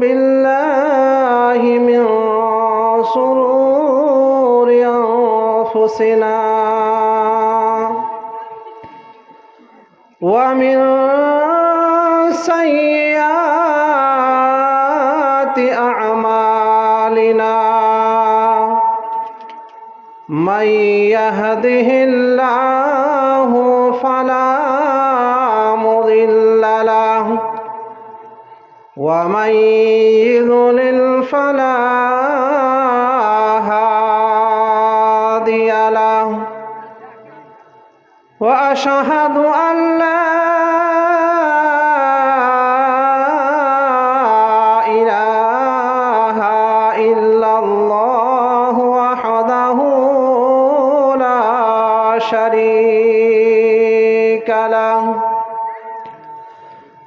بالله من شرور أنفسنا ومن سيئات أعمالنا من يهده الله فلا مضل له ومن يضلل فلا هادي له وأشهد أن لا إله إلا الله وحده لا شريك له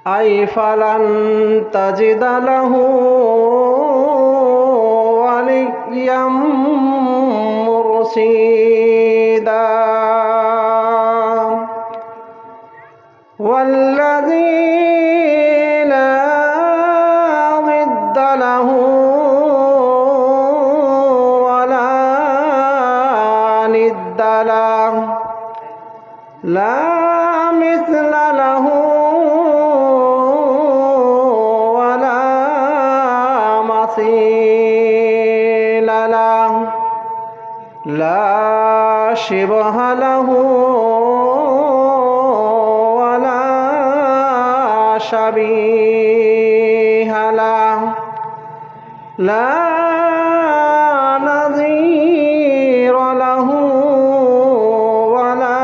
أي فلن تجد له وليا مرشدا والذي لا ضد له ولا ند له لا مثل له ولا مثيل له لا شبه له شبيه له لا نظير له ولا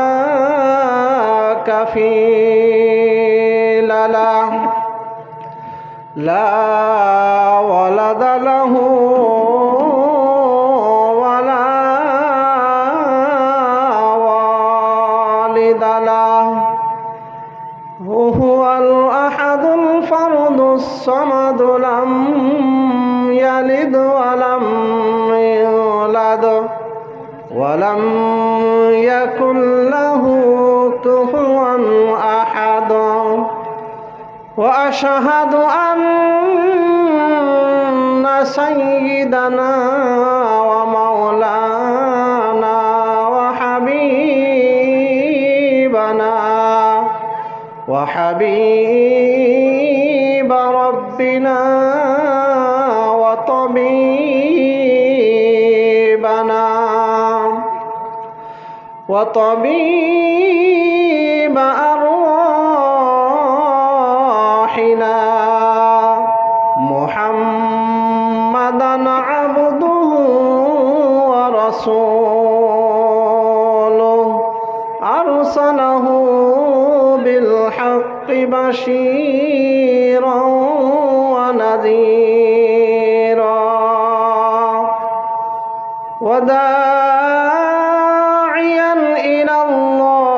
كفيل له لا ولد له ولا والد له وهو الأحد الفرد الصمد لم يلد ولم يولد ولم يكن له كفوا أحد وأشهد أن سيدنا ومولانا وحبيب ربنا وطبيب أرواحنا محمدا عبده ورسوله أرسله بالحق بشيرا ونذيرا وداعيا إلى الله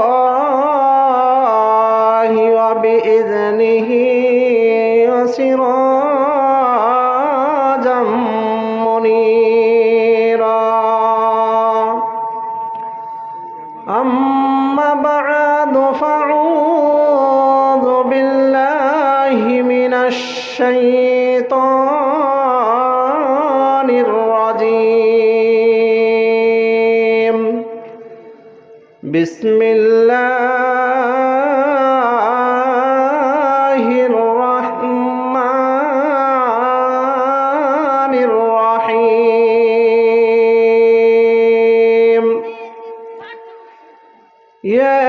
وبإذنه وسراجا منيرا أما بعد فأعوذ بالله من الشيطان الرجيم بسم الله الرحمن الرحيم يا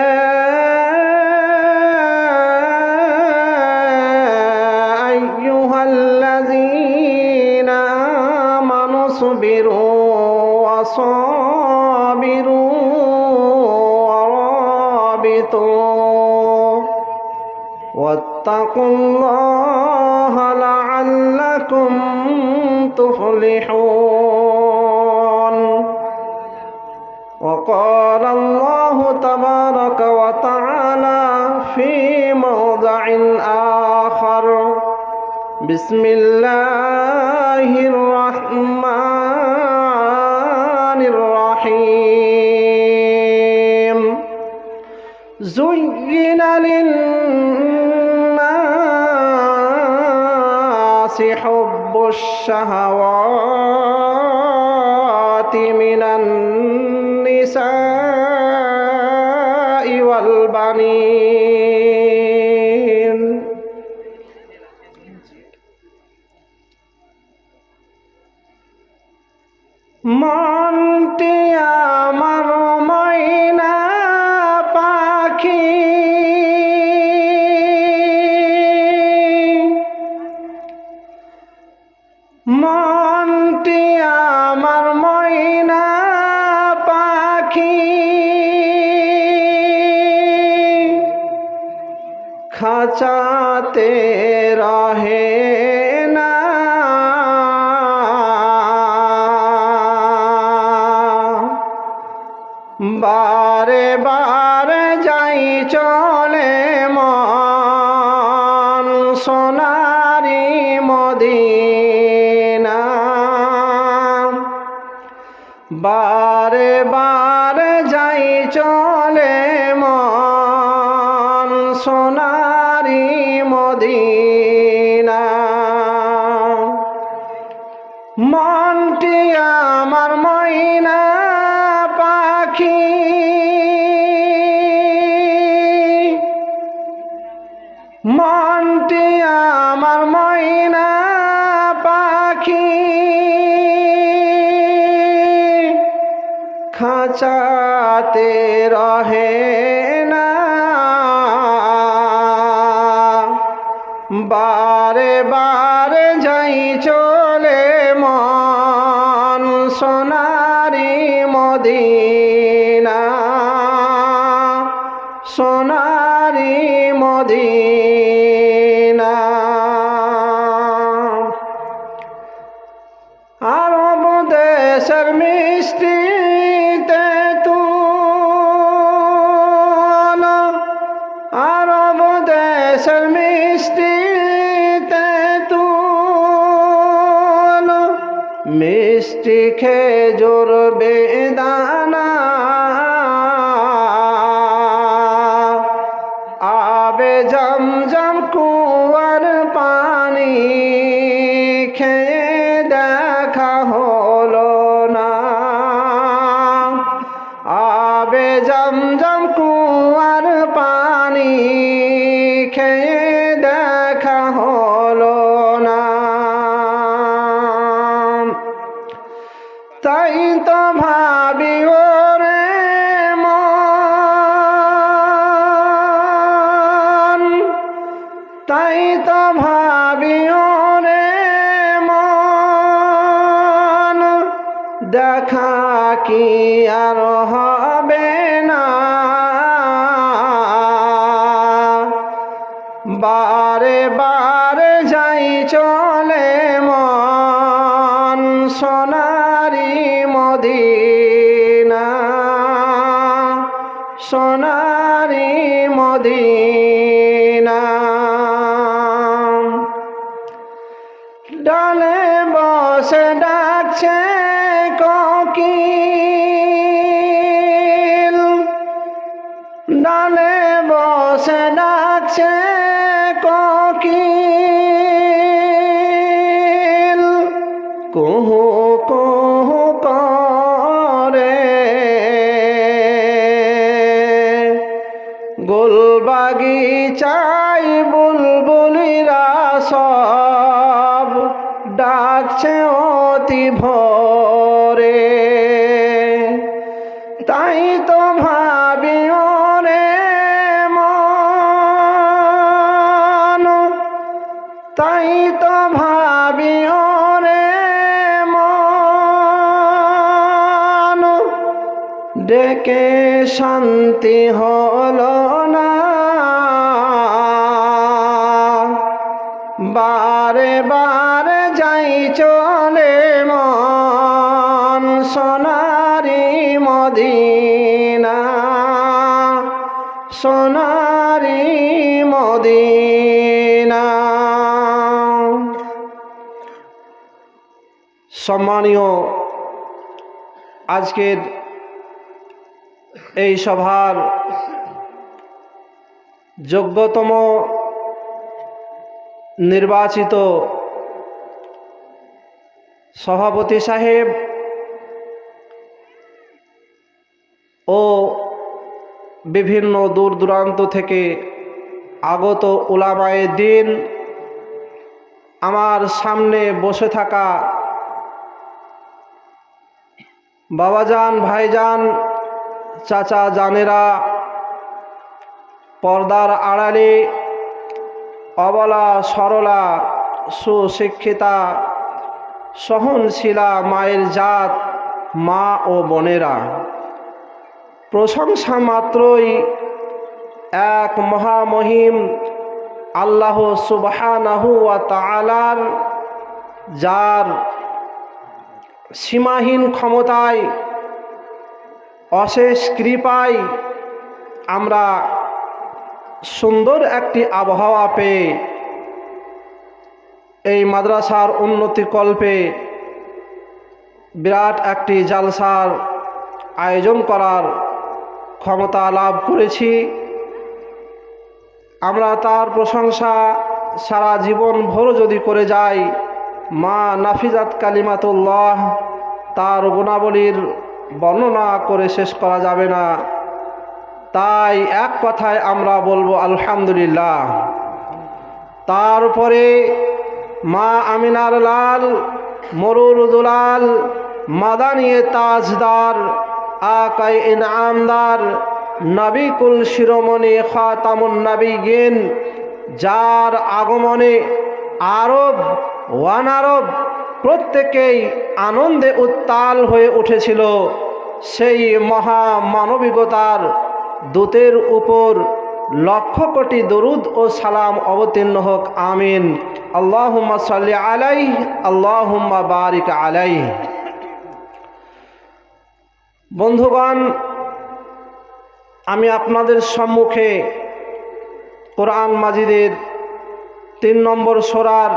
أيها الذين آمنوا اصبروا وصابروا ورابطوا واتقوا الله لعلكم تفلحون وقال الله تبارك وتعالى في موضع آخر بسم الله الرحمن الرحيم زين للناس الناس حب الشهوات من النساء والبنين মনটি আমার ময়না পাখি মনটি আমার ময়না পাখি খাঁচাতে রহে না বারে বারে যাই চলে মন সোনারি মদিনা বারে বারে যাই চলে মন সোনারি মদিনা মনটি আমার ময়না পাখি মনটি আমার ময়না পাখি খাঁচাতে রহে না বারে বারে যাই চলে মন সোনারি মদিনা সোনারি মদিনা আরব দেশের মিষ্টি তেঁতুল আরব দেশের মিষ্টি তেঁতুল মিষ্টি খেজুর বেদানা আবে জমজম কুয়ার পানি খেয়ে দেখা হলো না আবে জমজম কুয়ার পানি খেয়ে দেখা হলো না তাই তো ভাবি ওরে মন তাই তো ভাবি ওরে মন দেখা কি আর হবে না বারে বারে যাই চলে মন সোনারি মদিনা সোনারি মদিনা ডালে বসে ডাকছে কোকিল ডালে বসে ডাকছে কোকিল কুহু কুহু করে গোল বাগিচায় বুলবুলিরা সব ডাকছে অতি ভোরে তাই তো ভাবি ওরে মন তাই তো ভাবি ওরে মন ডেকে শান্তি হলো না বারে বারে যাই চলে মন সোনারি মদিনা সোনারি মদিনা সম্মানীয় আজকের এই সভার যোগ্যতম নির্বাচিত সভাপতি সাহেব ও বিভিন্ন দূর দূরান্ত থেকে আগত উলামায়ে দ্বীন, আমার সামনে বসে থাকা বাবাজান, ভাইজান, চাচা জানেরা, পর্দার আড়ালে অবলা সরলা সুশিক্ষিতা সহনশীলা মায়ের জাত মা ও বোনেরা, প্রশংসা মাত্রই এক মহামহিম আল্লাহ সুবহানাহু ওয়া তাআলার, যার সীমাহীন ক্ষমতায় অশেষ কৃপায় আমরা সুন্দর একটি আবহাওয়া পেয়ে এই মাদ্রাসার উন্নতি কল্পে বিরাট একটি জালসার আয়োজন করার ক্ষমতা লাভ করেছি। আমরা তার প্রশংসা সারা জীবন ভর যদি করে যাই, মা নাফিজাত কালিমাতুল্লাহ, তার গুণাবলীর বর্ণনা করে শেষ করা যাবে না। তাই এক কথায় আমরা বলবো আলহামদুলিল্লাহ। তারপরে মা আমিনার লাল, মরুর দুলাল, মাদানিয়ে তাজদার, আকাই ইনামদার, নবী কুল শিরোমণি খাতামুন নবিয়্যিন, যার আগমনে আরব ওয়ানারব প্রত্যেকেই আনন্দে উত্তাল হয়ে উঠেছিল, সেই মহা মানবিকতার দূতের উপর লক্ষ কোটি দরুদ ও সালাম অবতীর্ণ হোক, আমিন। আল্লাহুম্মা সাল্লি আলাইহি, আল্লাহুম্মা বারিক আলাইহি। বন্ধুগণ, আমি আপনাদের সম্মুখে কোরআন মাজিদের 3 নম্বর সূরার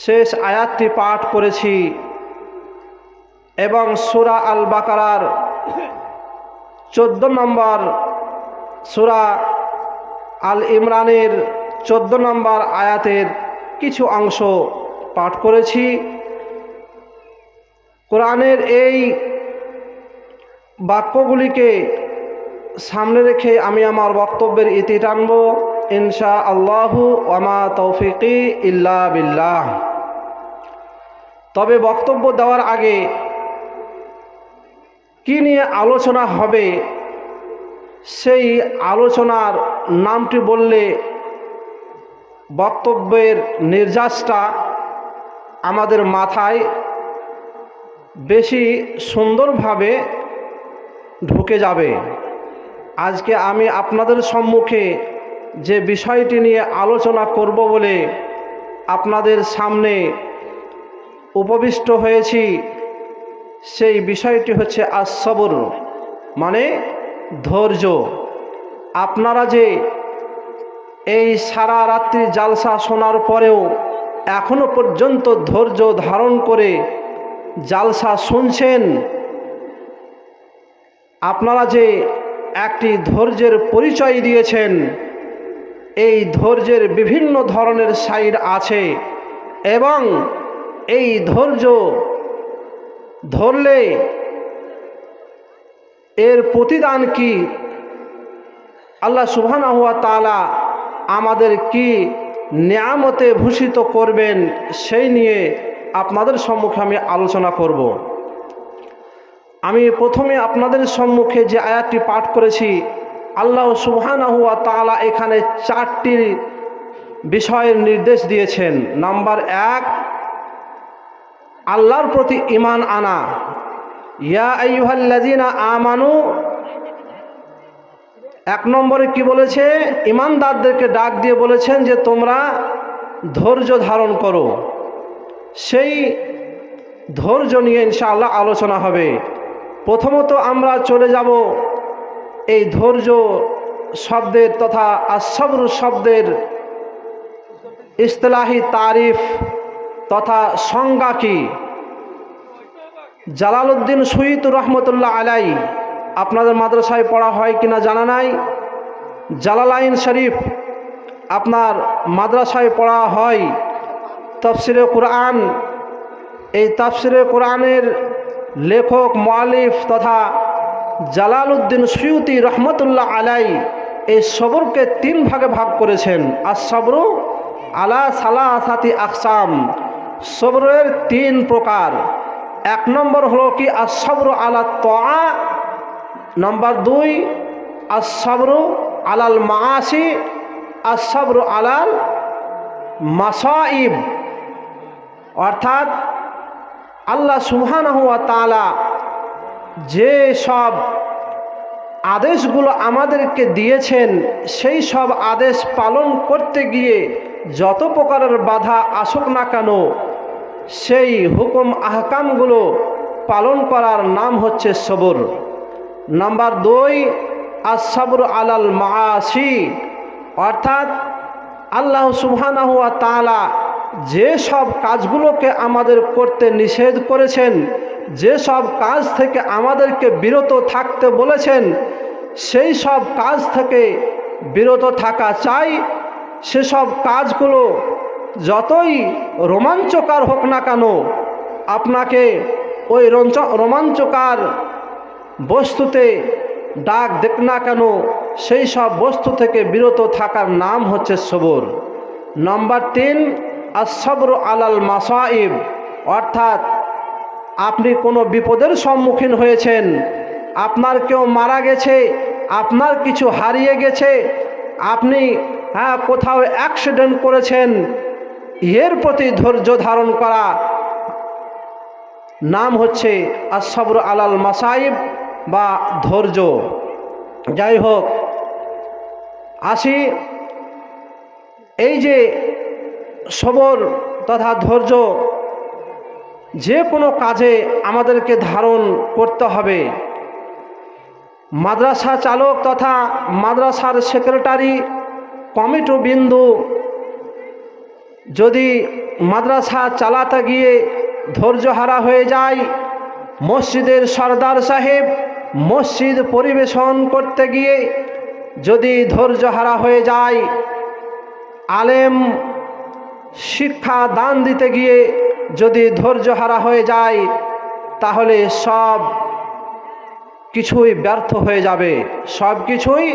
শেষ আয়াতটি পাঠ করেছি এবং সূরা আল বাকারার 14 নম্বর, সূরা আল ইমরানের 14 নম্বর আয়াতের কিছু অংশ পাঠ করেছি। কোরআনের এই বাক্যগুলিকে সামনে রেখে আমি আমার বক্তব্যের ইতি টানব ইনশাআল্লাহু ওয়া মা তৌফিকি ইল্লা বিল্লাহ। তবে বক্তব্য দেওয়ার আগে কি নিয়ে আলোচনা হবে সেই আলোচনার নামটি বললে বক্তব্যের নির্যাসটা আমাদের মাথায় বেশি সুন্দরভাবে ঢুকে যাবে। আজকে আমি আপনাদের সম্মুখে যে বিষয়টি নিয়ে আলোচনা করব বলে আপনাদের সামনে উপবিষ্ট হয়েছি, সেই বিষয়টি হচ্ছে আস-সবর, মানে ধৈর্য। আপনারা যে এই সারা রাত্রি জালসা শোনার পরেও এখনো পর্যন্ত ধৈর্য ধারণ করে জালসা শুনছেন, আপনারা যে একটি ধৈর্যের পরিচয় দিয়েছেন, এই ধৈর্যের বিভিন্ন ধরনের সাইড আছে এবং এই ধৈর্য ধরলে এর প্রতিদান কি, আল্লাহ সুবহানাহু ওয়া তাআলা আমাদের কি নিয়ামতে ভূষিত করবেন, সেই নিয়ে আপনাদের সম্মুখে আমি আলোচনা করব। আমি প্রথমে আপনাদের সম্মুখে যে আয়াতটি পাঠ করেছি, আল্লাহ সুবহানাহু ওয়া তাআলা এখানে 4টি বিষয়ের নির্দেশ দিয়েছেন। নাম্বার 1, আল্লাহর প্রতি ঈমান আনা। ইয়া আইয়ুহাল্লাযীনা আমানু, 1 নম্বরে কি বলেছে? ঈমানদারদেরকে ডাক দিয়ে বলেছেন যে তোমরা ধৈর্য ধারণ করো। সেই ধৈর্য নিয়ে ইনশাআল্লাহ আলোচনা হবে। প্রথমত আমরা চলে যাব এই ধৈর্য শব্দের তথা আস-সবর শব্দের ইসতিলাহি তারিফ তথা সংজ্ঞা কি। জালালউদ্দিন সুয়ুতী রহমতুল্লাহ আলাই, আপনাদের মাদ্রাসায় পড়া হয় কিনা জানা নাই, জালালাইন শরীফ আপনার মাদ্রাসায় পড়া হয়। তাফসিরে কুরআন এই তাফসিরে কোরআনের লেখক মুআল্লিফ তথা জালালউদ্দিন সুয়ুতি রহমতুল্লাহ আলাই এই সবরকে 3 ভাগে ভাগ করেছেন। আস-সাবরু আলা সালাসাতি আকসাম, সবরের 3 প্রকার। 1 নম্বর হলো কি আস-সাবরু আলা তাআ, নম্বর 2 আস-সাবরু আলাল মাআসি, আস-সাবরু আলাল মাসাইব। অর্থাৎ আল্লাহ সুবহানাহু ওয়া তাআলা যে সব আদেশগুলো আমাদেরকে দিয়েছেন সেই সব আদেশ পালন করতে গিয়ে যত প্রকারের বাধা আসুক না কেন সেই হুকুম আহকামগুলো পালন করার নাম হচ্ছে সবর। নাম্বার 2 আস-সাবর আলাল মাআসি, অর্থাৎ আল্লাহ সুবহানাহু ওয়া তাআলা যে সব কাজগুলোকে আমাদের করতে নিষেধ করেছেন, যে সব কাজ থেকে আমাদেরকে বিরত থাকতে বলেছেন, সেই সব কাজ থেকে বিরত থাকা চাই। সেসব কাজগুলো যতই রোমাঞ্চকর হোক না কেন, আপনাকে ওই রোমাঞ্চকর বস্তুতে ডাক দেখ না কেন, সেই সব বস্তু থেকে বিরত থাকার নাম হচ্ছে সবর। নাম্বার 3 আস-সাবর আলাল মাসাইব, অর্থাৎ আপনি কোনো বিপদের সম্মুখীন হয়েছেন, আপনার কেউ মারা গেছে, আপনার কিছু হারিয়ে গেছে, আপনি কোথাও অ্যাক্সিডেন্ট করেছেন, এর প্রতি ধৈর্য ধারণ করা নাম হচ্ছে আস-সাবর আলাল মাসাইব বা ধৈর্য। যাই হোক, আসি এই যে সবর তথা ধৈর্য যে কোনো কাজে আমাদেরকে ধারণ করতে হবে। মাদ্রাসা চালক তথা মাদ্রাসার সেক্রেটারি কমিটি বিন্দু যদি মাদ্রাসা চালাতে গিয়ে ধৈর্যহারা হয়ে যায়, মসজিদের সরদার সাহেব মসজিদ পরিবেশন করতে গিয়ে যদি ধৈর্যহারা হয়ে যায়, আলেম শিক্ষা দান দিতে গিয়ে যদি ধৈর্যহারা হয়ে যায়, তাহলে সব কিছুই ব্যর্থ হয়ে যাবে, সব কিছুই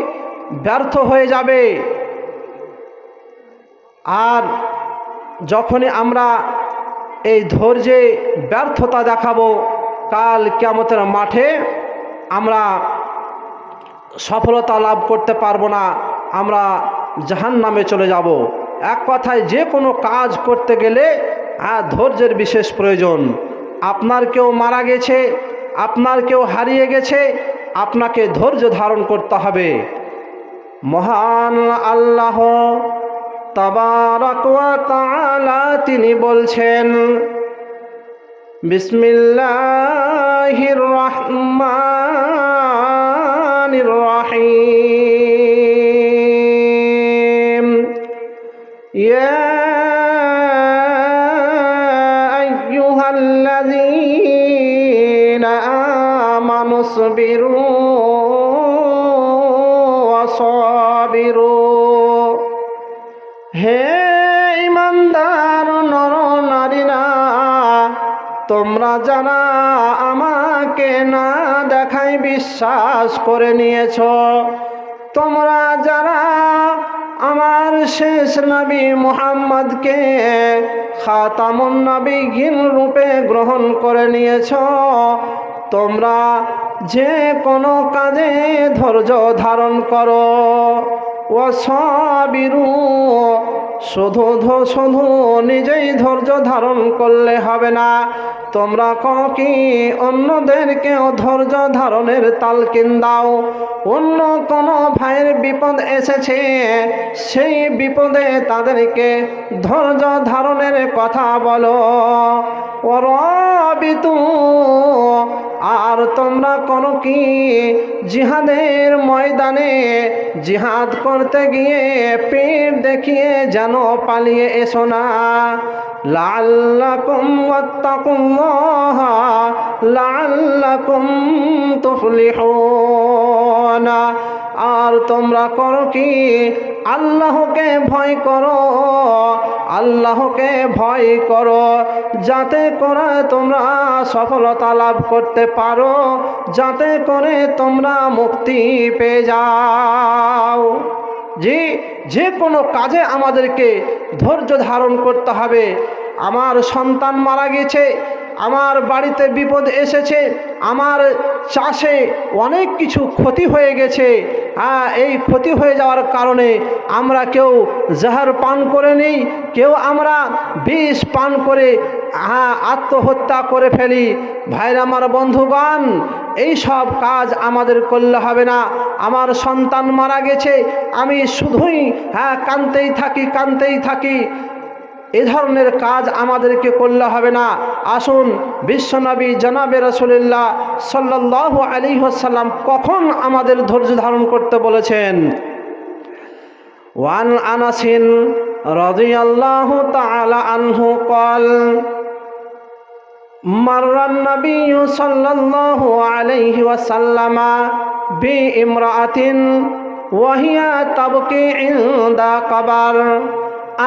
ব্যর্থ হয়ে যাবে। আর যখনই আমরা এই ধৈর্যে ব্যর্থতা দেখাবো, কাল কিয়ামতের মাঠে আমরা সফলতা লাভ করতে পারবো না, আমরা জাহান্নামে চলে যাব। এক কথায় যে কোনো কাজ করতে গেলে ধৈর্যের বিশেষ প্রয়োজন। আপনার কেউ মারা গেছে, আপনার কেউ হারিয়ে গেছে, আপনাকে ধৈর্য ধারণ করতে হবে। মহান আল্লাহ তাবারাক ওয়া তাআলা তিনি বলছেন, বিসমিল্লাহির রহমানির রহিম, ইয়া আইয়ুহাল্লাযীনা আমানুসবিরু ওয়া সাবিরু, হে ঈমানদার নর নারীরা, তোমরা যারা আমাকে না দেখাই বিশ্বাস করে নিয়েছ, তোমরা যারা আমার শেষ নবী মুহাম্মদকে খাতামুন নবিয়্যিন রূপে গ্রহণ করে নিয়েছ, তোমরা যে কোনো কাজে ধৈর্য ধারণ করো। ওয়াসাবিরু, শুধু নিজেই ধৈর্য ধারণ করলে হবে না, তোমরা কি অন্যদেরকেও ধৈর্য ধারণের তালকিন দাও। অন্য কোনো ভাইয়ের বিপদ এসেছে, সেই বিপদে তাদেরকে ধৈর্য ধারণের কথা বলো। ওয়ারাবিতু, আর তোমরা কোনো কি জিহাদের ময়দানে জিহাদ করতে গিয়ে পিঠ দেখিয়ে যেন পালিয়ে এসো না। লাআল্লাকুম ওয়াত্তাকুল্লাহ লাআল্লাকুম তুফলিহুন, আর তোমরা করো কি, আল্লাহকে ভয় করো, আল্লাহকে ভয় করো, যাতে করে তোমরা সফলতা লাভ করতে পারো, যাতে করে তোমরা মুক্তি পেয়ে যাও। যে কোনো কাজে আমাদেরকে ধৈর্য ধারণ করতে হবে। আমার সন্তান মারা গেছে, আমার বাড়িতে বিপদ এসেছে, আমার চাষে অনেক কিছু ক্ষতি হয়ে গেছে, এই ক্ষতি হয়ে যাওয়ার কারণে আমরা কেউ জাহার পান করে নিই, কেউ আমরা বিষ পান করে আত্মহত্যা করে ফেলি। ভাইরা আমার, বন্ধুগণ, এই সব কাজ আমাদের করলে হবে না। আমার সন্তান মারা গেছে, আমি শুধুই কাঁদতেই থাকি, এ ধরনের কাজ আমাদেরকে করলে হবে না। আসুন, বিশ্বনবী জনাবে রাসূলুল্লাহ সাল্লাল্লাহু আলাইহি ওয়াসাল্লাম কখন আমাদের ধৈর্য ধারণ করতে বলেছেন। ওয়ান আনাসিন রাদিয়াল্লাহু তাআলা আনহু قال مر النبي صلى الله عليه وسلم بامرأة وهي تبكي عند قبر।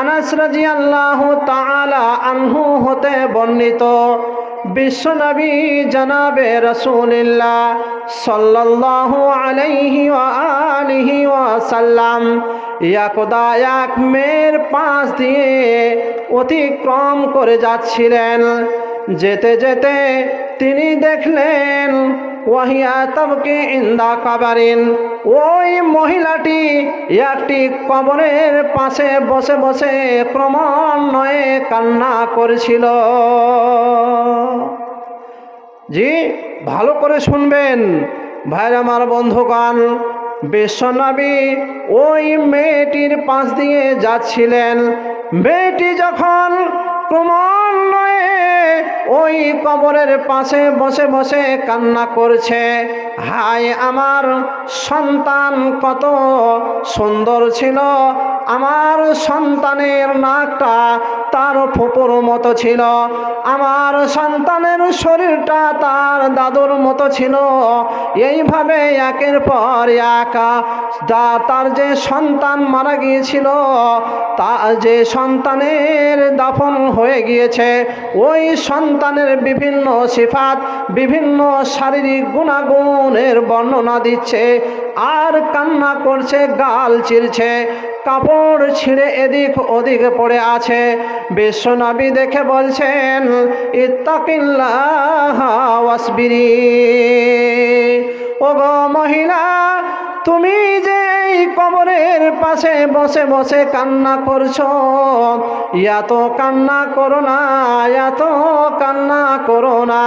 আনাস রাদিয়াল্লাহু তাআলা আনহু হতে বর্ণিত, বিশ্বনবী জনাবে রাসূলুল্লাহ সাল্লাল্লাহু আলাইহি ওয়া আলিহি ওয়াসাল্লাম একদা এক মেয়ের পাশ দিয়ে অতিক্রম করে যাচ্ছিলেন। যেতে যেতে তিনি দেখলেন ওয়াহিয়া তাবকি ইনদা কাবারিন, ওই মহিলাটি একটি কবরের পাশে বসে বসে ক্রমান্বয়ে কান্না করেছিল। ভালো করে শুনবেন ভাইরা আমার, বন্ধুগণ, বিশ্বনবী ওই মেয়েটির পাশ দিয়ে যাচ্ছিলেন। মেয়েটি যখন ক্রমান্বয়ে ওই কবরের পাশে বসে বসে কান্না করছে, হায় আমার সন্তান কত সুন্দর ছিল, আমার সন্তানের নাকটা তার ফুপুর মতো ছিল, আমার সন্তানের শরীরটা তার দাদুর মতো ছিল। এইভাবে একের পর এক তার যে সন্তান মারা গিয়েছিল, তার যে সন্তানের দাফন হয়ে গিয়েছে, ওই সন্তানের বিভিন্ন সিফাত, বিভিন্ন শারীরিক গুণাগুণের বর্ণনা দিচ্ছে, আর কান্না করছে, গাল চিরছে, কাপড় ছিঁড়ে এদিক ওদিক পড়ে আছে। বিশ্বনবী দেখে বলছেন, ইত্তাকিল্লাহ ওয়াসবিরি, ওগো মহিলা, তুমি যে এই কবরের পাশে বসে বসে কান্না করছো, এত কান্না করো না, এত কান্না করো না।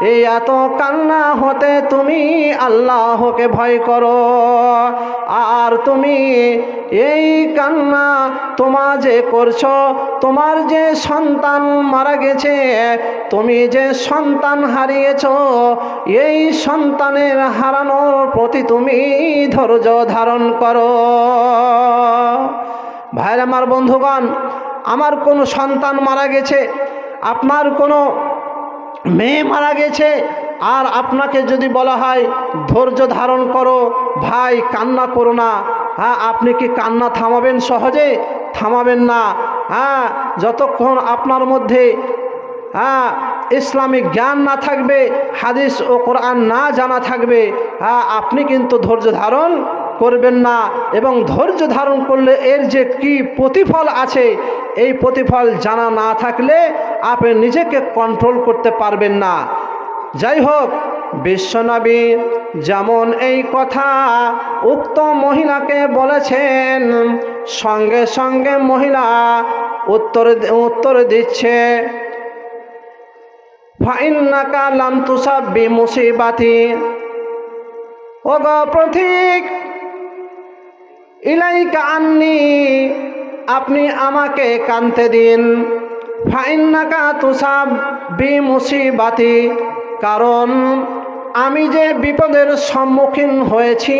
এই এত কান্না হতে তুমি আল্লাহকে ভয় করো। আর তুমি এই কান্না তোমার যে করছো, তোমার যে সন্তান মারা গেছে, তুমি যে সন্তান হারিয়েছো, এই সন্তানের হারানোর প্রতি তুমি ধৈর্য ধারণ করো। ভাইরা আমার, বন্ধুগণ, আমার কোনো সন্তান মারা গেছে, আপনার কোনো মেয়ে মারা গেছে, আর আপনাকে যদি বলা হয় ধৈর্য ধারণ করো, ভাই কান্না করো না, আপনি কি কান্না থামাবেন? সহজে থামাবেন না। যতক্ষণ আপনার মধ্যে ইসলামিক জ্ঞান না থাকবে, হাদিস ও কোরআন না জানা থাকবে, আপনি কিন্তু ধৈর্য ধারণ করবেন না। এবং ধৈর্য ধারণ করলে এর যে কি প্রতিফল আছে, এই প্রতিফল জানা না থাকলে আপনি নিজেকে কন্ট্রোল করতে পারবেন না। যাই হোক, বিশ্বনবী যেমন এই কথা উক্ত মহিলাকে বলেছেন, সঙ্গে সঙ্গে মহিলা উত্তর দিচ্ছে, ফাইন্নাকা লাম তুসাব বিমুসিবাতি, ওগো পথিক, ইলাইকা আন্নি, আপনি আমাকে কানতে দিন। ফাইন্নাকা তুসাব বিমুসিবাতি, কারণ আমি যে বিপদের সম্মুখীন হয়েছি,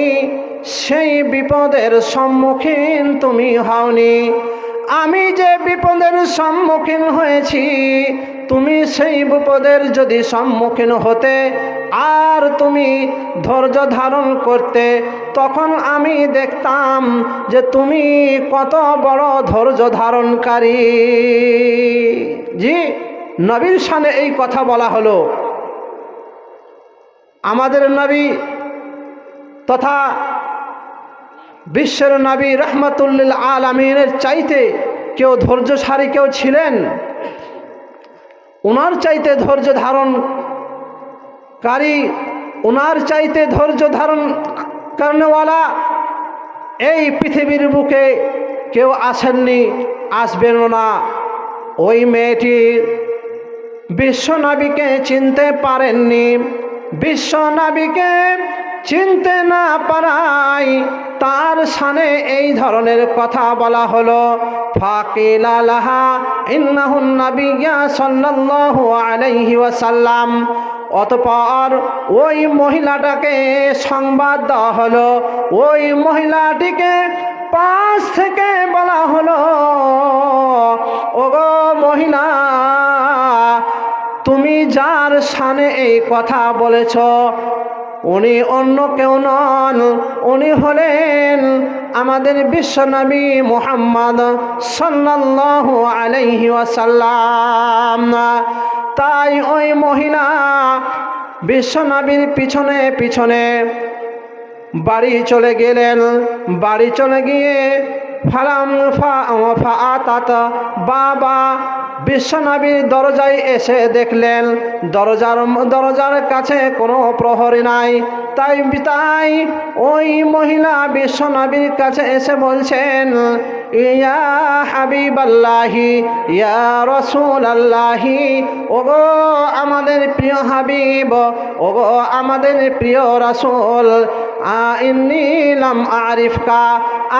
সেই বিপদের সম্মুখীন তুমি হওনি। আমি যে বিপদের সম্মুখীন হয়েছি, তুমি সেই বিপদের যদি সম্মুখীন হতে আর তুমি ধৈর্য ধারণ করতে, তখন আমি দেখতাম যে তুমি কত বড় ধৈর্য ধারণকারী। জি, নবীর শানে এই কথা বলা হলো। আমাদের নবী তথা বিশ্বের নবী রহমাতুল্লিল আলামিনের চাইতে কেউ ধৈর্যশালী কেউ ছিলেন? ওনার চাইতে ধৈর্য ধারণকারী, ওনার চাইতে ধৈর্য ধারণ করনেওয়ালা এই পৃথিবীর বুকে কেউ আসেননি, আসবেনও না। ওই মেয়েটি বিশ্বনবীকে চিনতে পারেননি। বিশ্বনবীকে চিনতে না পারায় তার শানে এই ধরনের কথা বলা হলো। ফাকিলা লাহা ইন্নাহুন নাবিয়্যা সাল্লাল্লাহু আলাইহি ওয়াসাল্লাম। অতঃপর ওই মহিলাটাকে সংবাদ দেওয়া হলো। ওই মহিলাটিকে পাশ থেকে বলা হলো, ওগো মহিলা, তুমি যার শানে এই কথা বলেছ উনি অন্য কেউ নন, উনি হলেন আমাদের বিশ্বনবী মুহাম্মদ সাল্লাল্লাহু আলাইহি ওয়াসাল্লাম। তাই ওই মহিলা বিশ্বনবীর পিছনে পিছনে বাড়ি চলে গেলেন। বাড়ি চলে গিয়ে বাবা বিশ্বনবীর দরজায় এসে দেখলেন দরজার কাছে কোনো প্রহরী নাই। তাই ওই মহিলা বিশ্বনবীর কাছে এসে বলছেন, ইয়া হাবিবাল্লাহি, ইয়া রাসূলাল্লাহি, ওগো আমাদের প্রিয় হাবিব, ওগো আমাদের প্রিয় রাসূল, ইন্নী লাম আরিফকা,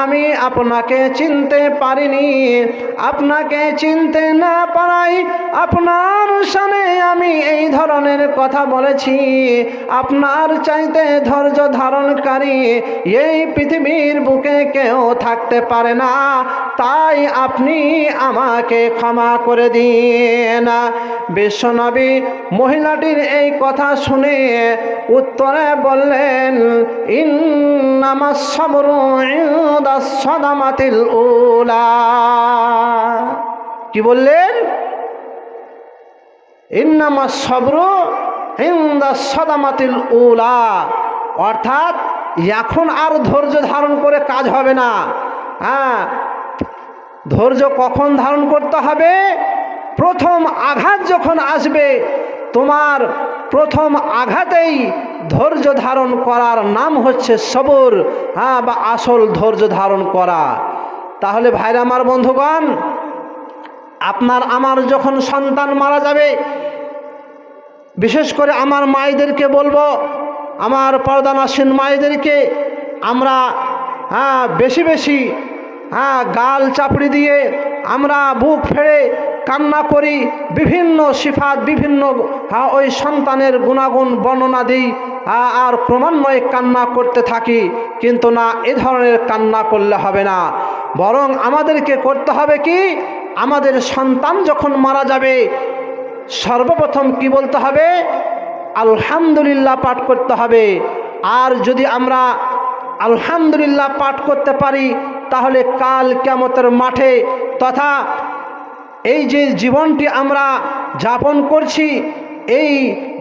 আমি আপনাকে চিনতে পারিনি। আপনাকে চিনতে না পারাই আপনার শানে আমি এই ধরনের কথা বলেছি। আপনার চাইতে ধৈর্য ধারণকারী এই পৃথিবীর বুকে কেউ থাকতে পারে না, তাই আপনি আমাকে ক্ষমা করে দিন। বিশ্বনবী মহিলাটির এই কথা শুনে উত্তরে বললেন, ইন্নামাস সাবরু ইনদাস সাদামাতিল উলা। কি বললেন? ইন্নামাস সাবরু ইনদাস সাদামাতিল উলা, অর্থাৎ এখন আর ধৈর্য ধারণ করে কাজ হবে না। ধৈর্য কখন ধারণ করতে হবে? প্রথম আঘাত যখন আসবে, তোমার প্রথম আঘাতেই ধৈর্য ধারণ করার নাম হচ্ছে সবর, বা আসল ধৈর্য ধারণ করা। তাহলে ভাইরা আমার, বন্ধুগণ, আপনার আমার যখন সন্তান মারা যাবে, বিশেষ করে আমার মায়েদেরকে বলবো, আমার পর্দানাসীন মায়েদেরকে, আমরা বেশি বেশি গাল চাপড়ি দিয়ে আমরা বুক ফেড়ে কান্না করি, বিভিন্ন সিফাত, বিভিন্ন ওই সন্তানের গুণাগুণ বর্ণনা দিই, আর ক্রমান্বয়ে কান্না করতে থাকি। কিন্তু না, এ ধরনের কান্না করলে হবে না। বরং আমাদেরকে করতে হবে কি, আমাদের সন্তান যখন মারা যাবে সর্বপ্রথম কি বলতে হবে? আলহামদুলিল্লাহ পাঠ করতে হবে। আর যদি আমরা আলহামদুলিল্লাহ পাঠ করতে পারি, তাহলে কাল কিয়ামতের মাঠে তথা এই যে জীবনটি আমরা যাপন করছি, এই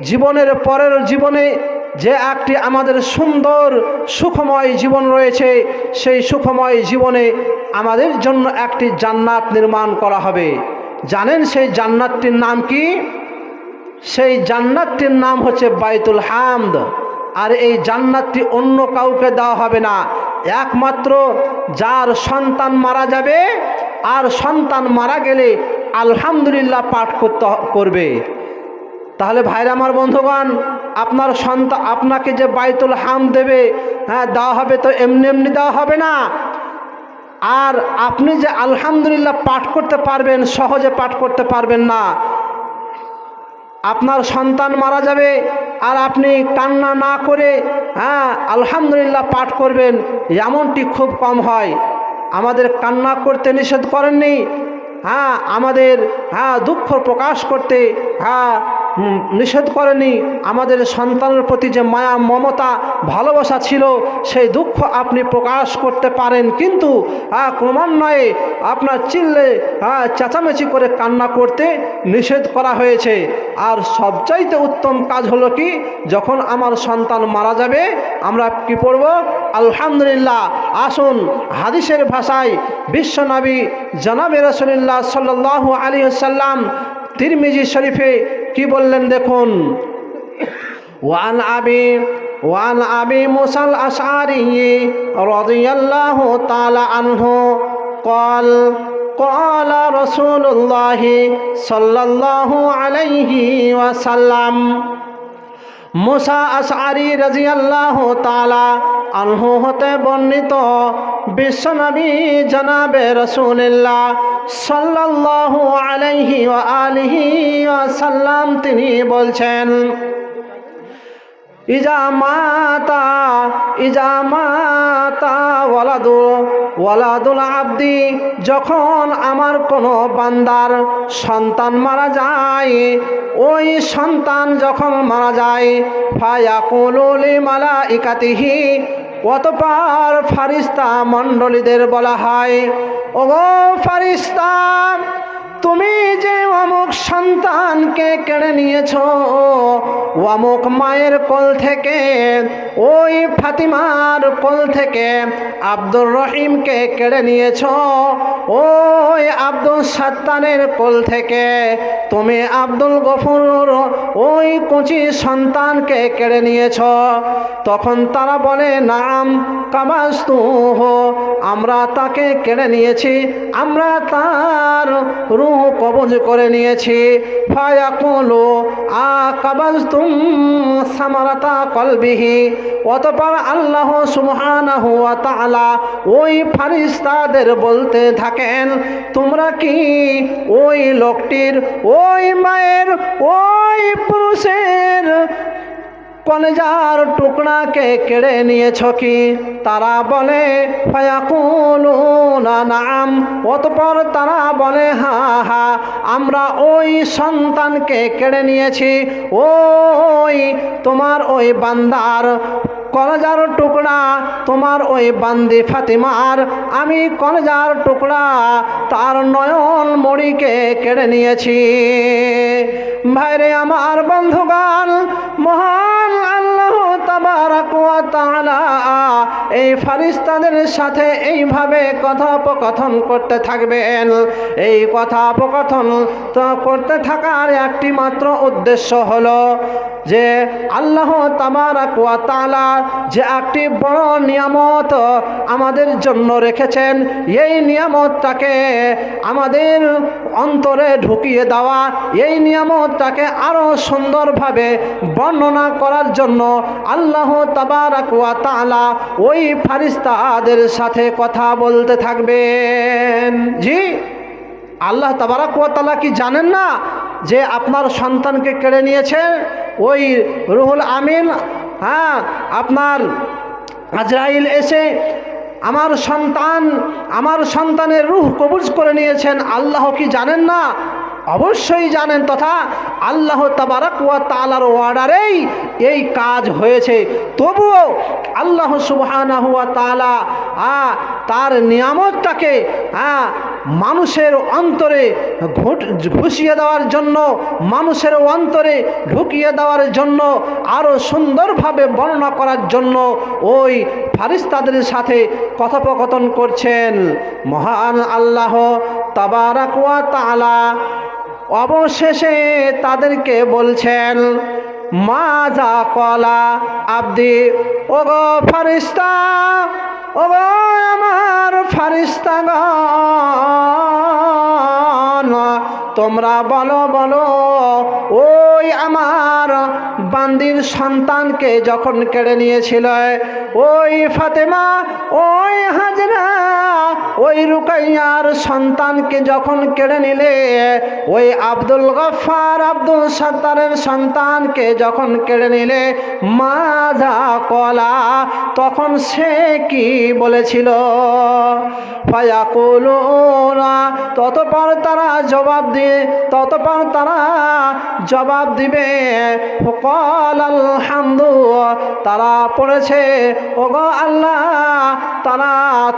জীবনের পরের জীবনে যে একটি আমাদের সুন্দর সুখময় জীবন রয়েছে, সেই সুখময় জীবনে আমাদের জন্য একটি জান্নাত নির্মাণ করা হবে। জানেন সেই জান্নাতটির নাম কি? সেই জান্নাতটির নাম হচ্ছে বাইতুল হামদ। আর এই জান্নাতটি অন্য কাউকে দেওয়া হবে না, একমাত্র যার সন্তান মারা যাবে আর সন্তান মারা গেলে আলহামদুলিল্লাহ পাঠ করবে। তাহলে ভাইরা আমার, বন্ধুগণ, আপনার সন্তান আপনাকে যে বাইতুল হামদ দেবে, দেওয়া হবে তো এমনি এমনি দেওয়া হবে না। আর আপনি যে আলহামদুলিল্লাহ পাঠ করতে পারবেন, সহজে পাঠ করতে পারবেন না। আপনার সন্তান মারা যাবে আর আপনি কান্না না করে আলহামদুলিল্লাহ পাঠ করবেন, এমনটি খুব কম হয়। আমাদের কান্না করতে নিষেধ করেননি, আমাদের দুঃখ প্রকাশ করতে নিষেধ করেনি। আমাদের সন্তানের প্রতি যে মায়া মমতা ভালোবাসা ছিল সেই দুঃখ আপনি প্রকাশ করতে পারেন, কিন্তু ক্রমান্বয়ে আপনার চিল্লে চেঁচামেচি করে কান্না করতে নিষেধ করা হয়েছে। আর সবচাইতে উত্তম কাজ হলো কি, যখন আমার সন্তান মারা যাবে আমরা কি পড়ব? আলহামদুলিল্লাহ। আসুন হাদিসের ভাষায় বিশ্বনবী জনাবে রাসূলুল্লাহ সাল্লাল্লাহু আলাইহি ওয়াসাল্লাম তিরমিজি শরীফে কি বললেন দেখুন। ওয়ান আবি মুসাল আশআরি রাদিয়াল্লাহু তাআলা আনহু قال رسول الله صلى الله عليه وسلم মুসা আশআরি রাদিয়াল্লাহু তাআলা আনহু হতে বর্ণিত বিশ্বনবী জনাবে রাসূলুল্লাহ সাল্লাল্লাহু আলাইহি ওয়া আলিহি ওয়াসাল্লাম তিনি বলছেন, ইজা মাতা ওয়ালাদুল আবদি, যখন আমার কোনো বান্দার সন্তান মারা যায়, ওই সন্তান যখন মারা যায়, ফায়াকুলু লিমালাইকাতিহি, অতঃপর ফারিস্তা মণ্ডলীদের বলা হয়, ওগো ফারিস্তা, তুমি যে অমুক সন্তানকে কেড়ে নিয়েছ, অমুক মায়ের কোল থেকে, ওই ফাতিমার কোল থেকে আব্দুর রহিমকে কেড়ে নিয়েছ, ওই আব্দুল সাত্তারের কোল থেকে তুমি আব্দুল গফুর ওই কুচি সন্তানকে কেড়ে নিয়েছ। তখন তারা বলে, নাম কাবাস্তু, আমরা তাকে কেড়ে নিয়েছি, আমরা তার রূহ কবজ করে নিয়েছি। ফায়াকুলু কাবাজতুম সামারাতা কলবিহি, অতঃপর আল্লাহ সুবহানাহু ওয়া তাআলা ওই ফারিস্তাদের বলতে থাকেন, তোমরা কি ওই লোকটির, ওই মায়ের, ওই পুরুষের কলেজার টুকরাকে কেড়ে নিয়েছ কি? তারা বলে ফায়াকুলুনা নাম, অতঃপর তারা বলে হ্যাঁ হ্যাঁ, আমরা ওই সন্তানকে কেড়ে নিয়েছি, ওই তোমার ওই বান্দার কলেজার টুকরা, তোমার ওই বান্দি ফাতিমার আমি কলেজার টুকরা তার নয়ন মণিকে কেড়ে নিয়েছি। ভাইরে আমার বন্ধুগণ, মহান আল্লাহ তাবারাক ওয়া তাআলা এই ফারিস্তাদের সাথে এইভাবে কথোপকথন করতে থাকবেন। এই কথোপকথন করতে থাকার একটি মাত্র উদ্দেশ্য হলো যে আল্লাহ তাবারাক ওয়া তাআলা যে একটি বড় নিয়ামত আমাদের জন্য রেখেছেন, এই নিয়ামতটাকে আমাদের অন্তরে ঢুকিয়ে দেওয়া, এই নিয়ামতটাকে আরো সুন্দরভাবে বর্ণনা করার জন্য আল্লাহ তাবারাক ওয়া তাআলা ওই ফারিস্তাদের সাথে কথা বলতে থাকবেন। জি, আল্লাহ তাবারাক ওয়া তাআলা কি জানেন না যে আপনার সন্তানকে কেড়ে নিয়েছে ওই রুহুল আমিন? আপনার আজরাইল এসে আমার সন্তানের রূহ কবজ করে নিয়েছেন। আল্লাহ কি জানেন না? অবশ্যই জানেন, তথা আল্লাহ তাবারাক ওয়া তাআলার অর্ডারেই এই কাজ হয়েছে। তবুও আল্লাহ সুবহানাহু ওয়া তাআলা তার নিয়ামতটাকে মানুষের অন্তরে ঘুষিয়ে দেওয়ার জন্য, মানুষের অন্তরে ঢুকিয়ে দেওয়ার জন্য, আরও সুন্দরভাবে বর্ণনা করার জন্য ওই ফারিস্তাদের সাথে কথোপকথন করছেন। মহান আল্লাহ তাবারাক ওয়া তাআলা অবশেষে তাদেরকে বলছেন, মাজা কলা আব্দি, ওগো ফারিস্তা, ওগো আমার ফারিস্তাগণ, তোমরা বলো বলো, ওই আমার বান্দির সন্তানকে যখন কেড়ে নিয়েছিল ওই ফাতেমা, ওই হাজরা, ওই রুকাইয়ার সন্তানকে যখন কেড়ে নিলে, ওই আব্দুল গফফার আব্দুল সত্তারের সন্তানকে যখন কেড়ে নিলে, মাযা ক্বালা, তখন সে কি বলেছিল? ফায়াকুলুনা, ততপর তারা জবাব দিবে ক্বাল আলহামদু, তারা পড়েছে ওগো আল্লাহ, তারা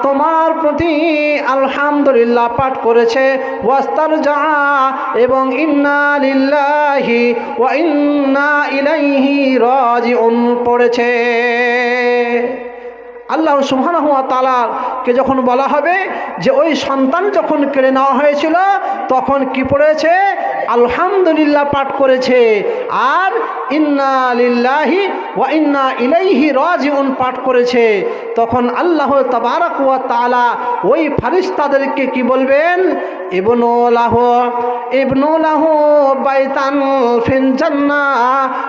তোমার প্রতি আলহামদুলিল্লাহ পাঠ করেছে, ওয়াস্তারজা, এবং ইন্না লিল্লাহি ওয়া ইন্না ইলাইহি রাজিউন পড়েছে। আল্লাহ সুবহানাহু ওয়া তাআলাকে যখন বলা হবে যে ওই সন্তান যখন কেড়ে নেওয়া হয়েছিল তখন কি পড়েছে? আলহামদুলিল্লাহ পাঠ করেছে, আর ইন্না লিল্লাহি ওয়া ইন্না ইলাইহি রাজিউন পাঠ করেছে। তখন আল্লাহ তাবারাক ওয়া তাআলা ওই ফেরেশতাদেরকে কি বলবেন? ইবনু লাহু বাইতান ফিল জান্নাহ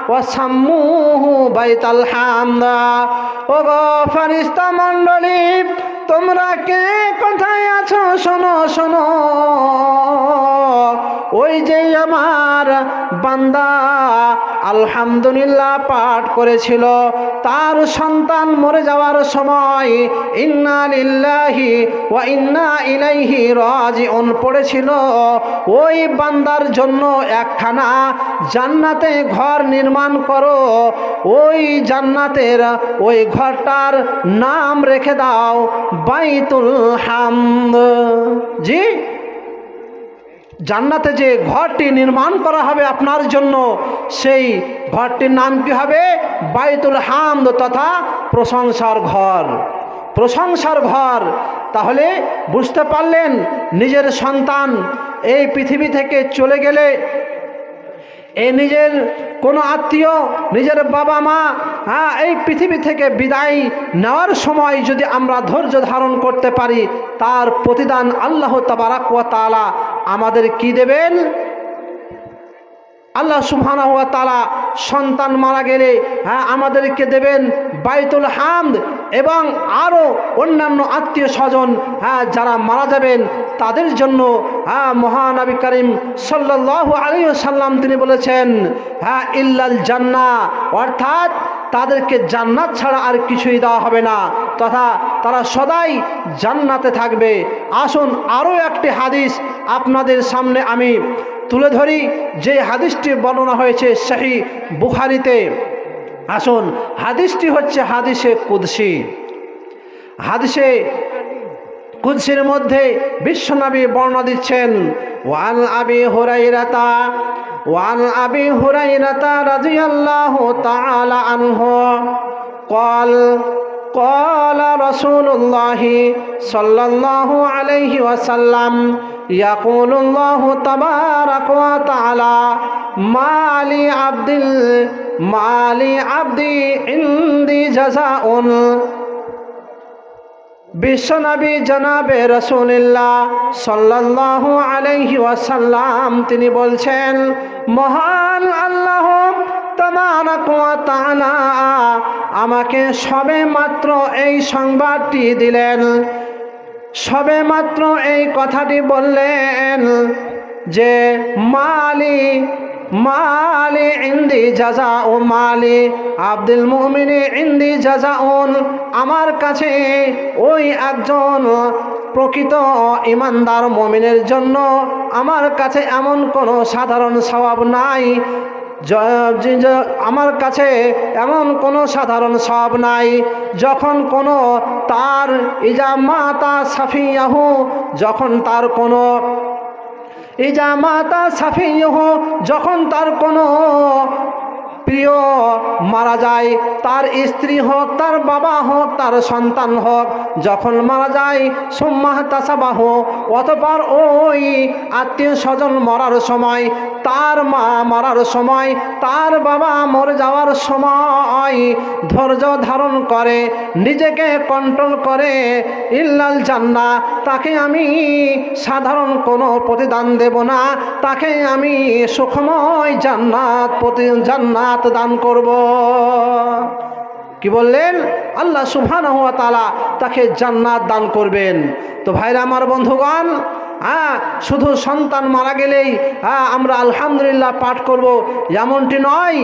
ওয়া সাম্মুহু বাইতাল হামদা। ওগো ফেরেশতা মণ্ডলী, তোমরা কে কোথায় আছো? শোনো শোনো, ওই যে আমার বান্দা আলহামদুলিল্লাহ পাঠ করেছিল, তার সন্তান মরে যাওয়ার সময় ইন্না লিল্লাহি ওয়া ইন্না ইলাইহি রাজিউন পড়েছিল, ওই বান্দার জন্য একখানা জান্নাতে ঘর নির্মাণ করো, ওই জান্নাতের ওই ঘরটার নাম রেখে দাও বাইতুল হামদ। জি, জান্নাতে যে ঘরটি নির্মাণ করা হবে আপনার জন্য, সেই ঘরটির নাম কি হবে? বাইতুল হামদ, তথা প্রশংসার ঘর। প্রশংসার ঘর। তাহলে বুঝতে পারলেন, নিজের সন্তান এই পৃথিবী থেকে চলে গেলে, এই নিজের কোনো আত্মীয়, নিজের বাবা মা এই পৃথিবী থেকে বিদায় নেওয়ার সময় যদি আমরা ধৈর্য ধারণ করতে পারি, তার প্রতিদান আল্লাহ তাবারাক ওয়া তাআলা আমাদের কি দেবেন? আল্লাহ সুবহানাহু ওয়া তাআলা সন্তান মারা গেলে আমাদেরকে দেবেন বাইতুল হামদ, এবং আরও অন্যান্য আত্মীয় স্বজন যারা মারা যাবেন তাদের জন্য মহানবী করিম সাল্লাল্লাহু আলাইহি ওয়াসাল্লাম তিনি বলেছেন ইল্লাল জান্নাহ, অর্থাৎ তাদেরকে জান্নাত ছাড়া আর কিছুই দেওয়া হবে না, তথা তারা সদাই জান্নাতে থাকবে। আসুন আরও একটি হাদিস আপনাদের সামনে আমি তুলে ধরি, যে হাদিসটি বর্ণনা হয়েছে সহিহ বুখারীতে। আসুন, হাদিসটি হচ্ছে হাদিসে কুদসি। হাদিসে কুদসির মধ্যে বিশ্বনবী বর্ণনা দিচ্ছেন, ওয়ান আবি হুরায়রা রাদিয়াল্লাহু তাআলা আনহু قال رسول الله صلى الله عليه وسلم يقول الله تبارك وتعالى ما لعبدي عندي جزاء। বিশ্বনবী জনাবে রাসূলুল্লাহ সাল্লাল্লাহু আলাইহি ওয়াসাল্লাম তিনি বলছেন, মহান আল্লাহ তাবারাক ওয়া তাআলা আমাকে সবে মাত্র এই সংবাদটি দিলেন, সবে মাত্র এই কথাটি বললেন যে মালি ইন্দি জাযাউ মালি আব্দুল মুমিনি ইন্দি জাযাউন, আমার কাছে ওই একজন প্রকৃত ইমানদার মুমিনের জন্য আমার কাছে এমন কোনো সাধারণ সওয়াব নাই, আমার কাছে এমন কোনো সাধারণ সওয়াব নাই, যখন কোনো তার ইজামাতা সাফিয়াহু, যখন তার কোনো ইজামাতা সাফিয়াহু, যখন তার কোনো প্রিয় মারা যায়, তার স্ত্রী হোক, তার বাবা হোক, তার সন্তান হোক, যখন মারা যায় সুম্মাহ তাসাবাহু, অতঃপর ওই আত্মীয় স্বজন মরার সময়, তার মা মরার সময়, তার বাবা মরে যাওয়ার সময় ধৈর্য ধারণ করে, নিজেকে কন্ট্রোল করে, ইল্লাল জান্নাহ, তাকে আমি সাধারণ কোনো প্রতিদান দেব না, তাকে আমি সুখময় জান্নাত দান করব। কি বললেন? আল্লাহ সুবহানাহু ওয়া তাআলা তাকে জান্নাত দান করবেন। তো ভাইরা আমার, বন্ধুগণ, শুধু সন্তান মারা গেলেই আমরা আলহামদুলিল্লাহ পাঠ করব এমনটি নয়।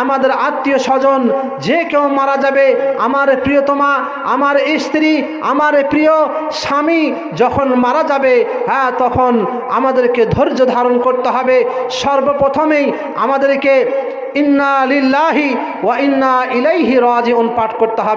আমাদের আত্মীয় স্বজন যে কেউ মারা যাবে, আমার প্রিয়তমা, আমার স্ত্রী, আমার প্রিয় স্বামী যখন মারা যাবে, তখন আমাদেরকে ধৈর্য ধারণ করতে হবে। সর্বপ্রথমেই আমাদেরকে ইন্না লিল্লাহি ওয়া ইন্না ইলাইহি রাজিউন পাঠ করতে হবে।